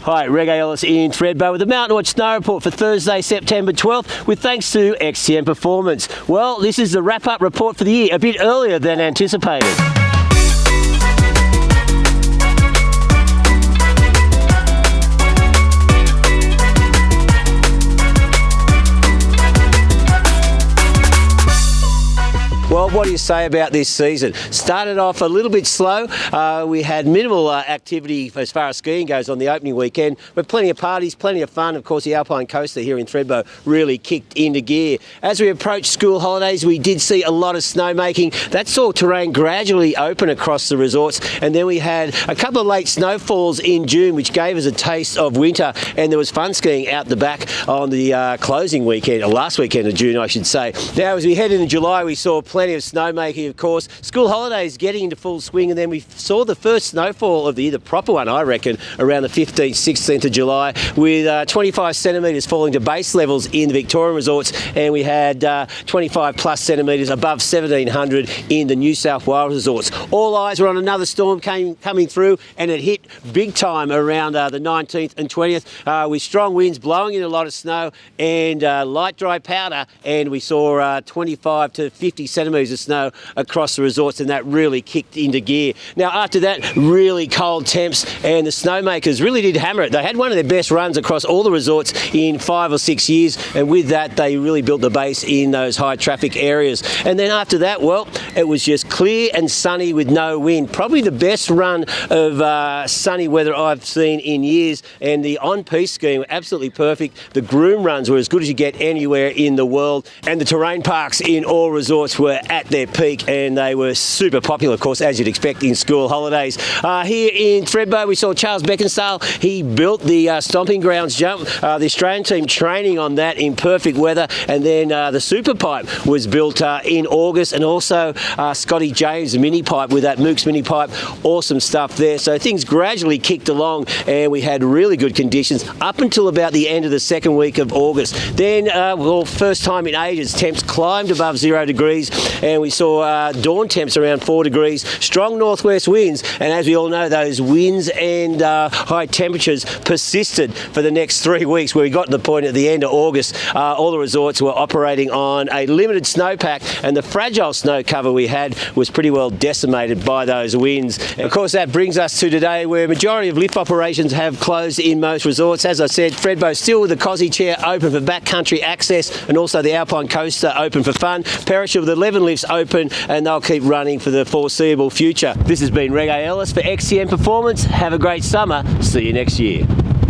Hi, Reggae Elliss in Trebo with the Mountain Watch Snow Report for Thursday, September 12th, with thanks to XTM Performance. Well, this is the wrap-up report for the year, a bit earlier than anticipated. Well, what do you say about this season? Started off a little bit slow. We had minimal activity as far as skiing goes on the opening weekend, but plenty of parties, plenty of fun. Of course, the Alpine Coaster here in Trebo really kicked into gear. As we approached school holidays, we did see a lot of snowmaking. That saw terrain gradually open across the resorts, and then we had a couple of late snowfalls in June, which gave us a taste of winter, and there was fun skiing out the back on the closing weekend, or last weekend of June, I should say. Now, as we head into July, we saw plenty of snowmaking, of course. School holidays getting into full swing, and then we saw the first snowfall of the year, the proper one, I reckon, around the 15th, 16th of July, with 25 centimetres falling to base levels in the Victorian resorts, and we had 25 plus centimetres above 1700 in the New South Wales resorts. All eyes were on another storm coming through, and it hit big time around the 19th and 20th with strong winds blowing in a lot of snow and light dry powder, and we saw 25 to 50 centimetres of snow across the resorts, and that really kicked into gear. Now, after that, really cold temps, and the snowmakers really did hammer it. They had one of their best runs across all the resorts in 5 or 6 years, and with that, they really built the base in those high traffic areas. And then after that, well, it was just clear and sunny with no wind. Probably the best run of sunny weather I've seen in years, and the on-piste skiing were absolutely perfect. The groom runs were as good as you get anywhere in the world, and the terrain parks in all resorts were at their peak, and they were super popular, of course, as you'd expect in school holidays. Here in Trebo, we saw Charles Beckinsale. He built the stomping grounds jump. The Australian team training on that in perfect weather, and then the super pipe was built in August, and also Scotty James mini pipe with that Mooks mini pipe. Awesome stuff there. So things gradually kicked along, and we had really good conditions up until about the end of the second week of August. Then, well, first time in ages, temps climbed above 0 degrees, and we saw dawn temps around 4 degrees, strong northwest winds, and as we all know, those winds and high temperatures persisted for the next 3 weeks, where we got to the point at the end of August, all the resorts were operating on a limited snowpack, and the fragile snow cover we had was pretty well decimated by those winds. And of course, that brings us to today, where majority of lift operations have closed in most resorts. As I said, Trebo still with the Cosy Chair open for backcountry access, and also the Alpine Coaster open for fun. Perisher with 11 lifts open, and they'll keep running for the foreseeable future. This has been Reggae Elliss for XTM Performance. Have a great summer. See you next year.